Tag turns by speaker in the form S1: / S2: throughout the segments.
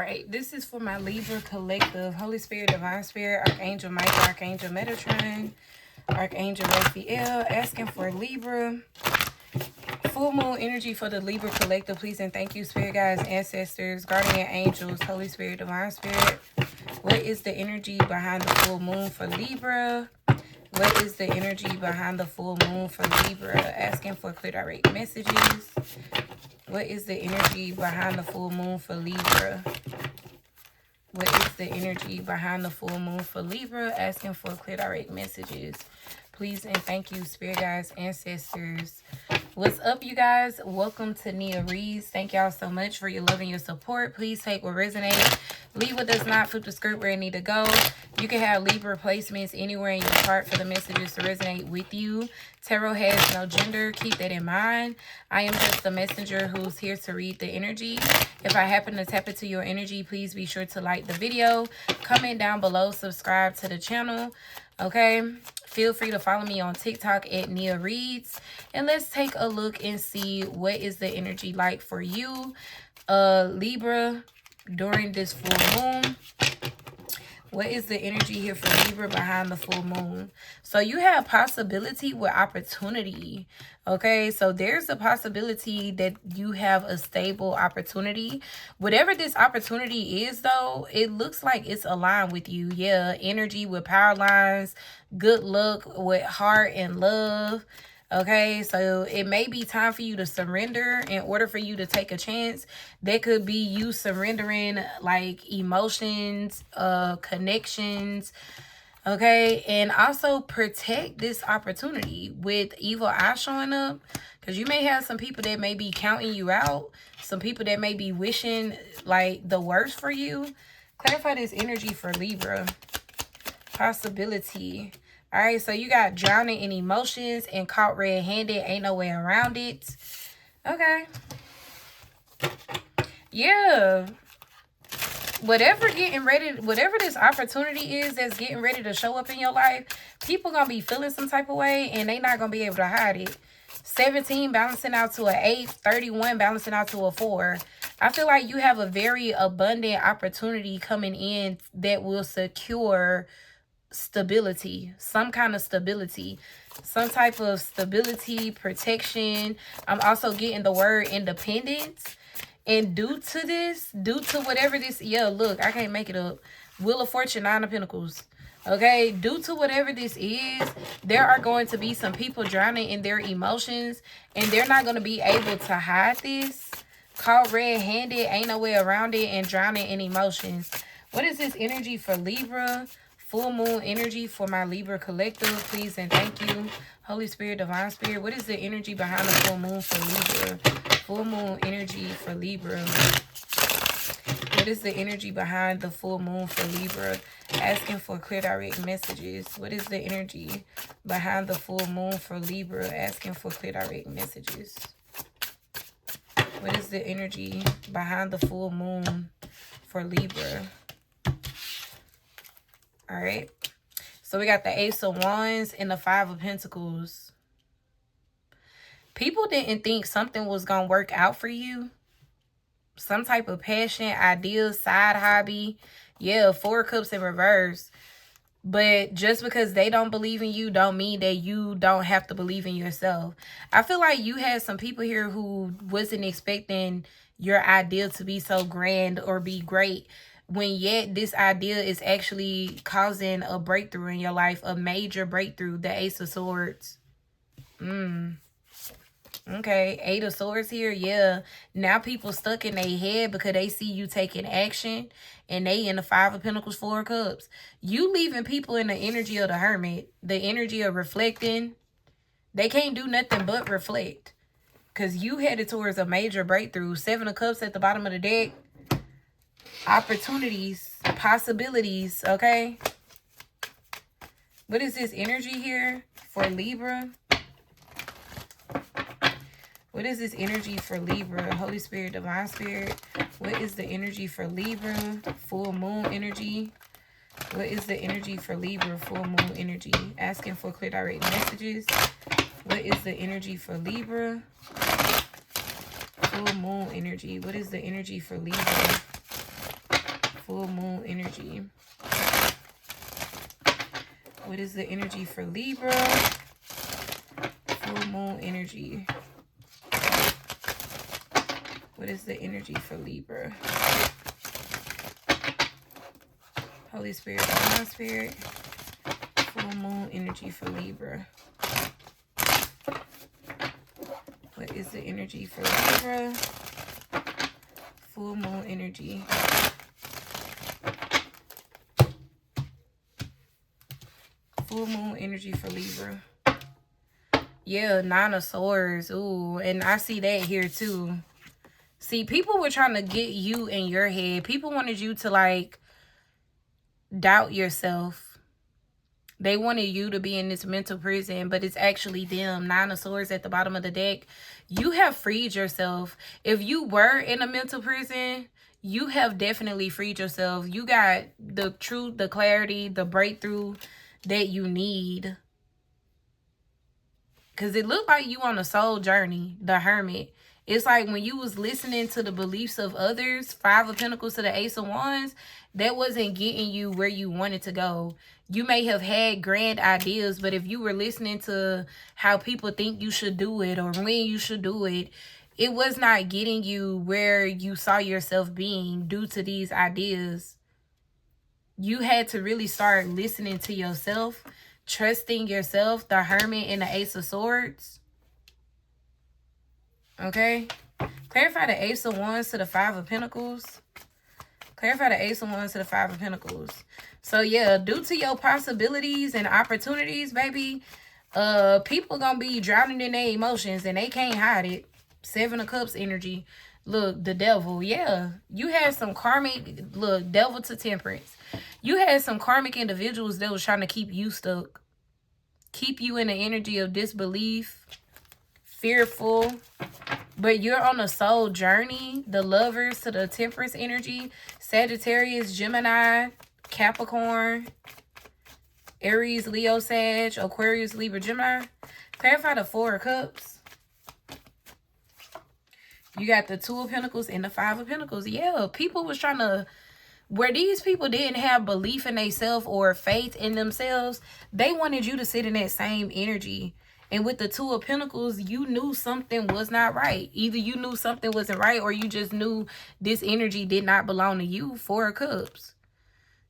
S1: right, this is for my Libra collective. Holy Spirit, Divine Spirit, Archangel Michael, Archangel Metatron, Archangel Raphael, asking for Libra. Full moon energy for the Libra collective, please and thank you, Spirit guides, ancestors, guardian angels, Holy Spirit, Divine Spirit. What is the energy behind the full moon for Libra? What is the energy behind the full moon for Libra? Asking for clear direct messages. What is the energy behind the full moon for Libra? What is the energy behind the full moon for Libra? Asking for clear direct messages. Please and thank you, Spirit guides, ancestors. What's up, you guys? Welcome to Nia Reads. Thank y'all so much for your love and your support. Please take what resonates. Leave what does not. Flip the script where it need to go. You can have Libra placements anywhere in your chart for the messages to resonate with you. Tarot has no gender. Keep that in mind. I am just the messenger who's here to read the energy. If I happen to tap into your energy, please be sure to like the video. Comment down below. Subscribe to the channel. Okay, feel free to follow me on TikTok at Nia Reads. And let's take a look and see what is the energy like for you, Libra, during this full moon. What is the energy here for Libra behind the full moon? So you have possibility with opportunity. Okay, so there's a possibility that you have a stable opportunity. Whatever this opportunity is, though, it looks like it's aligned with you. Yeah, energy with power lines, good luck with heart and love. Okay, so it may be time for you to surrender in order for you to take a chance. That could be you surrendering like emotions, connections. Okay, and also protect this opportunity with evil eye showing up, because you may have some people that may be counting you out, some people that may be wishing like the worst for you. Clarify this energy for Libra. Possibility. All right, so you got drowning in emotions and caught red-handed. Ain't no way around it. Okay. Yeah. Whatever this opportunity is that's getting ready to show up in your life, people gonna be feeling some type of way and they not gonna be able to hide it. 17 balancing out to an 8, 31 balancing out to a 4. I feel like you have a very abundant opportunity coming in that will secure stability, some kind of stability, some type of stability, protection. I'm also getting the word independence. And due to whatever this, yeah, look, I can't make it up. Wheel of Fortune, 9 of Pentacles. Okay, due to whatever this is, there are going to be some people drowning in their emotions, and they're not going to be able to hide this. Caught red-handed, ain't no way around it, and drowning in emotions. What is this energy for Libra? Full moon energy for my Libra collective, please and thank you. Holy Spirit, Divine Spirit, what is the energy behind the full moon for Libra? Full moon energy for Libra. What is the energy behind the full moon for Libra? Asking for clear direct messages. What is the energy behind the full moon for Libra? Asking for clear direct messages. What is the energy behind the full moon for Libra? All right. So we got the Ace of Wands and the 5 of Pentacles. People didn't think something was going to work out for you. Some type of passion, idea, side hobby. Yeah, 4 Cups in reverse. But just because they don't believe in you don't mean that you don't have to believe in yourself. I feel like you had some people here who wasn't expecting your idea to be so grand or be great, when yet this idea is actually causing a breakthrough in your life, a major breakthrough. The Ace of Swords. Okay, 8 of Swords here. Yeah, now people stuck in their head because they see you taking action, and they in the 5 of Pentacles, 4 of Cups. You leaving people in the energy of the Hermit, the energy of reflecting. They can't do nothing but reflect, because you headed towards a major breakthrough. 7 of Cups at the bottom of the deck. Opportunities, possibilities, okay? What is this energy here for Libra? What is this energy for Libra? Holy Spirit, Divine Spirit. What is the energy for Libra? Full moon energy. What is the energy for Libra? Full moon energy. Asking for clear direct messages. What is the energy for Libra? Full moon energy. What is the energy for Libra? Full moon energy. What is the energy for Libra? Full moon energy. What is the energy for Libra? Holy Spirit, Divine Spirit. Full moon energy for Libra. What is the energy for Libra? Full moon energy. Full moon energy for Libra. Yeah, 9 of Swords. Ooh, and I see that here too. See, people were trying to get you in your head. People wanted you to, like, doubt yourself. They wanted you to be in this mental prison, but it's actually them. 9 of Swords at the bottom of the deck. You have freed yourself. If you were in a mental prison, you have definitely freed yourself. You got the truth, the clarity, the breakthrough that you need. Because it looked like you on a soul journey, the Hermit. It's like when you was listening to the beliefs of others, 5 of Pentacles to the Ace of Wands, that wasn't getting you where you wanted to go. You may have had grand ideas, but if you were listening to how people think you should do it or when you should do it, it was not getting you where you saw yourself being due to these ideas. You had to really start listening to yourself, trusting yourself, the Hermit and the Ace of Swords. Okay? Clarify the Ace of Wands to the 5 of Pentacles. Clarify the Ace of Wands to the 5 of Pentacles. So, yeah, due to your possibilities and opportunities, baby, people gonna be drowning in their emotions and they can't hide it. 7 of Cups energy. Look, the devil. Yeah, you had some karmic, look, devil to Temperance. You had some karmic individuals that was trying to keep you stuck. Keep you in the energy of disbelief, fearful. But you're on a soul journey. The Lovers to the Temperance energy. Sagittarius, Gemini, Capricorn, Aries, Leo, Sag, Aquarius, Libra, Gemini. Clarify the 4 of Cups. You got the 2 of Pentacles and the 5 of Pentacles. Yeah, people was trying to, where these people didn't have belief in themselves or faith in themselves, they wanted you to sit in that same energy. And with the 2 of Pentacles, you knew something was not right. Either you knew something wasn't right or you just knew this energy did not belong to you. 4 of Cups.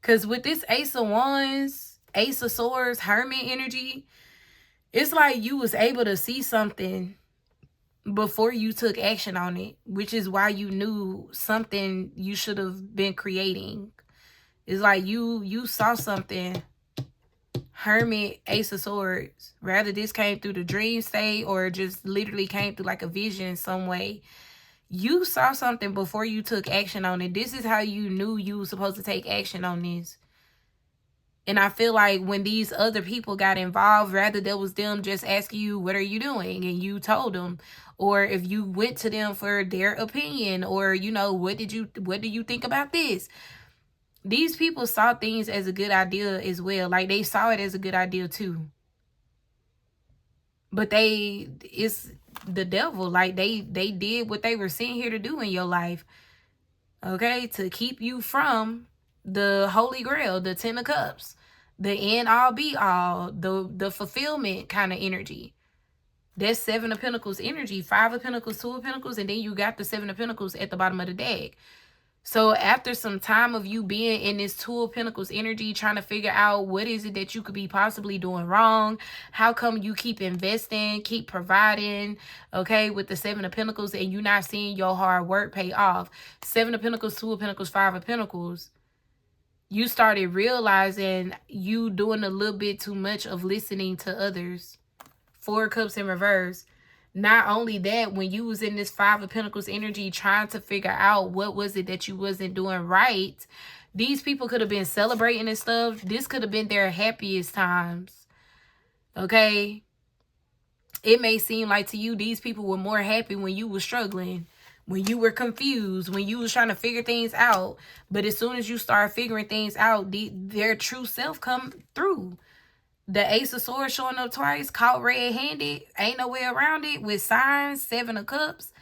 S1: Because with this Ace of Wands, Ace of Swords, Hermit energy, it's like you was able to see something before you took action on it, which is why you knew something you should have been creating. It's like you saw something. Hermit, Ace of Swords. Rather this came through the dream state or just literally came through like a vision some way. You saw something before you took action on it. This is how you knew you were supposed to take action on this. And I feel like when these other people got involved, rather that was them just asking you, what are you doing? And you told them. Or if you went to them for their opinion or, you know, what do you think about this? These people saw things as a good idea as well. Like they saw it as a good idea too. But it's the devil. Like they did what they were sent here to do in your life. Okay, to keep you from the Holy Grail, the 10 of Cups, the end all be all, the fulfillment kind of energy. That's 7 of Pentacles energy, 5 of Pentacles, 2 of Pentacles, and then you got the 7 of Pentacles at the bottom of the deck. So after some time of you being in this 2 of Pentacles energy, trying to figure out what is it that you could be possibly doing wrong, how come you keep investing, keep providing, okay, with the 7 of Pentacles, and you're not seeing your hard work pay off. 7 of Pentacles, 2 of Pentacles, 5 of Pentacles. You started realizing you doing a little bit too much of listening to others. 4 of Cups in reverse. Not only that, when you was in this 5 of Pentacles energy trying to figure out what was it that you wasn't doing right, these people could have been celebrating and stuff. This could have been their happiest times. Okay? It may seem like to you these people were more happy when you were struggling, when you were confused, when you was trying to figure things out. But as soon as you start figuring things out, their true self come through. The Ace of Swords showing up twice, caught red-handed, ain't no way around it, with signs, 7 of Cups,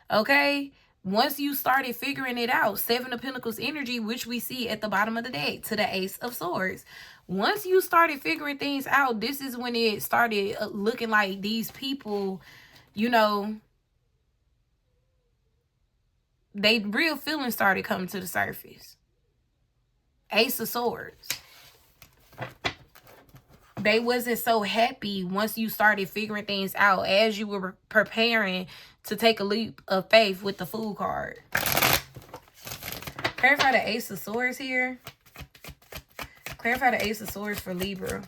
S1: okay? Once you started figuring it out, Seven of Pentacles energy, which we see at the bottom of the deck, to the Ace of Swords. Once you started figuring things out, this is when it started looking like these people, you know, they real feelings started coming to the surface. Ace of Swords. They wasn't so happy once you started figuring things out as you were preparing to take a leap of faith with the Fool card. Clarify the Ace of Swords here. Clarify the Ace of Swords for Libra.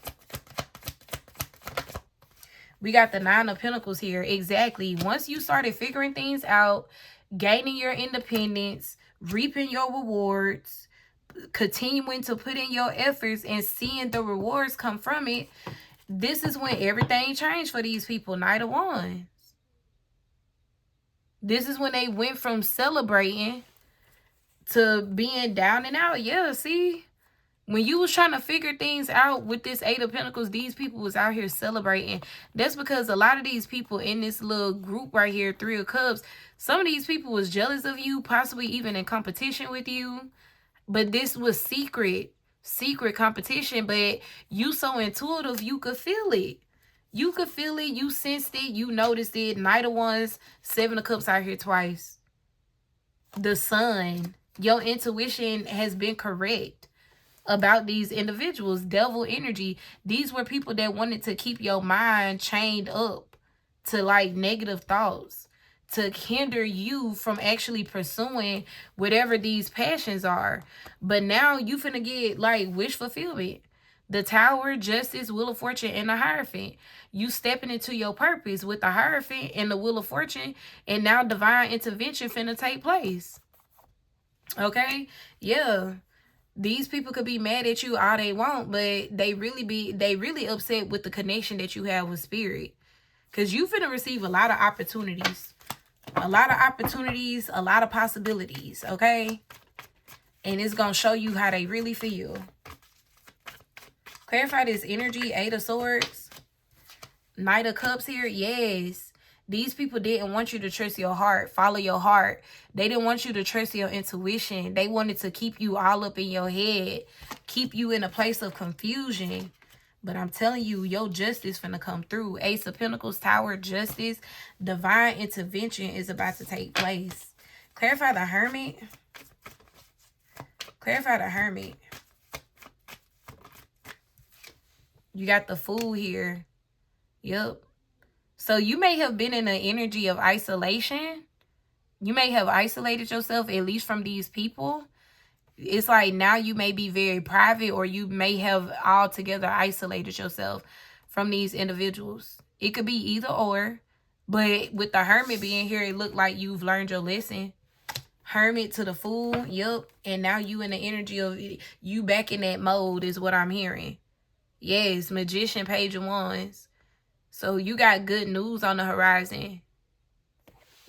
S1: We got the Nine of Pentacles here. Exactly. Once you started figuring things out, gaining your independence, reaping your rewards, continuing to put in your efforts and seeing the rewards come from it, this is when everything changed for these people. Knight of Wands. This is when they went from celebrating to being down and out. Yeah, see? When you was trying to figure things out with this Eight of Pentacles, these people was out here celebrating. That's because a lot of these people in this little group right here, Three of Cups, some of these people was jealous of you, possibly even in competition with you. But this was secret competition. But you so intuitive, you could feel it. You could feel it. You sensed it. You noticed it. Knight of Wands, Seven of Cups out here twice. The Sun. Your intuition has been correct about these individuals. Devil energy. These were people that wanted to keep your mind chained up to like negative thoughts, to hinder you from actually pursuing whatever these passions are. But now you finna get like wish fulfillment. The Tower, Justice, Wheel of Fortune, and the Hierophant. You stepping into your purpose with the Hierophant and the Wheel of Fortune, and now divine intervention finna take place. Okay? Yeah. These people could be mad at you all they want, but they really upset with the connection that you have with Spirit. Because you finna receive a lot of opportunities. A lot of opportunities, a lot of possibilities, okay? And it's going to show you how they really feel. Clarify this energy, Eight of Swords. Knight of Cups here, yes. These people didn't want you to trust your heart, follow your heart. They didn't want you to trust your intuition. They wanted to keep you all up in your head, keep you in a place of confusion. But I'm telling you, your justice finna come through. Ace of Pentacles, Tower, Justice, divine intervention is about to take place. Clarify the Hermit. Clarify the Hermit. You got the Fool here. Yep. So you may have been in an energy of isolation. You may have isolated yourself, at least from these people. It's like now you may be very private, or you may have altogether isolated yourself from these individuals. It could be either or. But with the Hermit being here, it looked like you've learned your lesson. Hermit to the Fool. Yep. And now you in the energy of you back in that mode is what I'm hearing. Yes. Magician, Page of Wands. So you got good news on the horizon.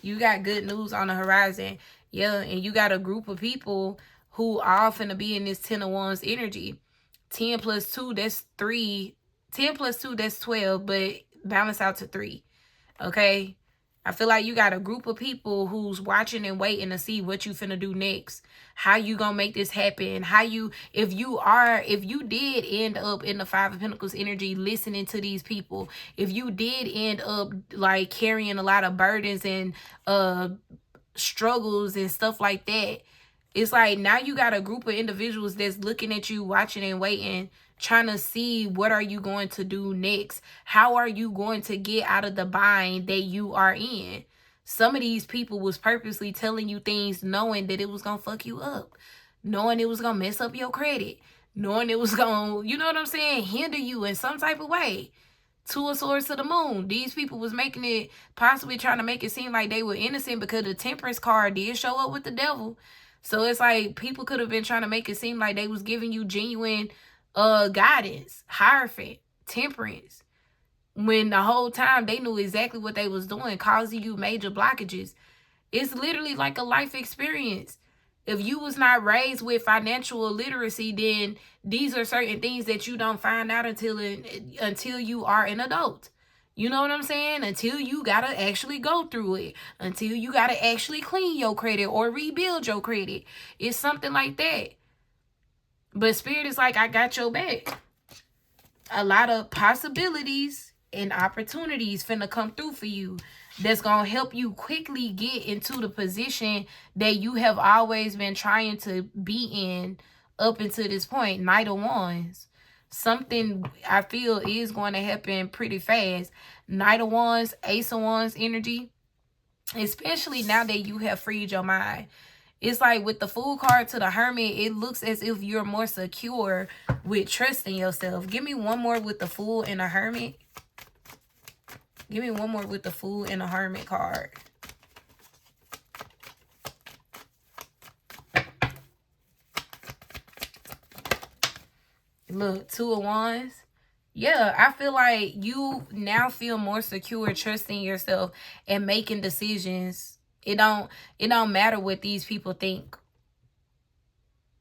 S1: You got good news on the horizon. Yeah, and you got a group of people who are finna be in this 10 of Wands energy. 10 plus 2, that's 3. 10 plus 2, that's 12, but balance out to 3. Okay? I feel like you got a group of people who's watching and waiting to see what you finna do next. How you gonna make this happen? How you, if you did end up in the Five of Pentacles energy listening to these people, if you did end up like carrying a lot of burdens and struggles and stuff like that, it's like now you got a group of individuals that's looking at you, watching and waiting, trying to see what are you going to do next. How are you going to get out of the bind that you are in? Some of these people was purposely telling you things knowing that it was going to fuck you up. Knowing it was going to mess up your credit. Knowing it was going to, you know what I'm saying, hinder you in some type of way. Two of Swords to the Moon. These people was making it, possibly trying to make it seem like they were innocent because the Temperance card did show up with the devil. So it's like people could have been trying to make it seem like they was giving you genuine guidance, Hierophant, Temperance, when the whole time they knew exactly what they was doing, causing you major blockages. It's literally like a life experience. If you was not raised with financial literacy, then these are certain things that you don't find out until you are an adult. You know what I'm saying? Until you gotta actually go through it. Until you gotta actually clean your credit or rebuild your credit. It's something like that. But Spirit is like, I got your back. A lot of possibilities and opportunities finna come through for you. That's gonna help you quickly get into the position that you have always been trying to be in up until this point. Knight of Wands. Something I feel is going to happen pretty fast. Knight of Wands, Ace of Wands energy. Especially now that you have freed your mind. It's like with the Fool card to the Hermit, it looks as if you're more secure with trusting yourself. Give me one more with the Fool and the Hermit. Give me one more with the Fool and the Hermit card. Look, Two of Wands. Yeah, I feel like you now feel more secure trusting yourself and making decisions. It don't matter what these people think.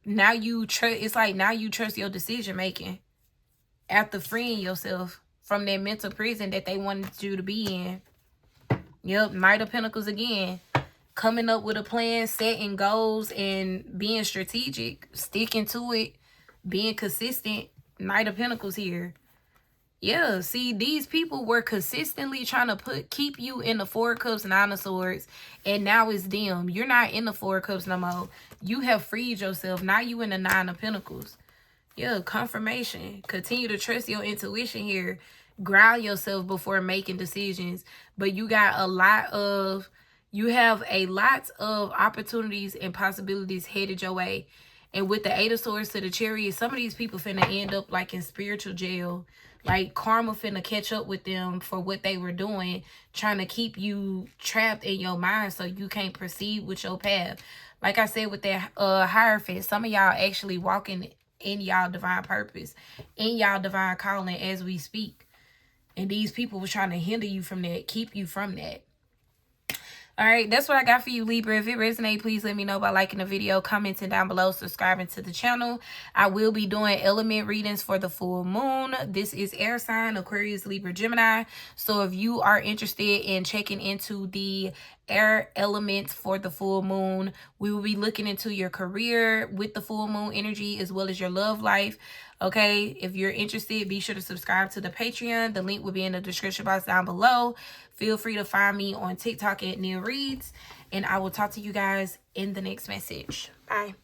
S1: Now you trust. It's like now you trust your decision making after freeing yourself from that mental prison that they wanted you to be in. Yep, Knight of Pentacles again. Coming up with a plan, setting goals, and being strategic, sticking to it, being consistent. Knight of Pentacles here. Yeah, see, these people were consistently trying to keep you in the Four of Cups, Nine of Swords, and now it's them. You're not in the Four of Cups no more. You have freed yourself. Now you in the Nine of Pentacles. Yeah, confirmation. Continue to trust your intuition here. Ground yourself before making decisions. But you got you have a lot of opportunities and possibilities headed your way. And with the Eight of Swords to the Chariot, some of these people finna end up like in spiritual jail. Like karma finna catch up with them for what they were doing, trying to keep you trapped in your mind so you can't proceed with your path. Like I said with that Hierophant, some of y'all actually walking in y'all divine purpose, in y'all divine calling as we speak. And these people were trying to hinder you from that, keep you from that. All right, that's what I got for you, Libra. If it resonates, please let me know by liking the video, commenting down below, subscribing to the channel. I will be doing element readings for the full moon. This is air sign, Aquarius, Libra, Gemini. So if you are interested in checking into the air elements for the full moon, we will be looking into your career with the full moon energy as well as your love life. Okay, if you're interested, be sure to subscribe to the Patreon. The link will be in the description box down below. Feel free to find me on TikTok at NIAREADSSS, and I will talk to you guys in the next message. Bye.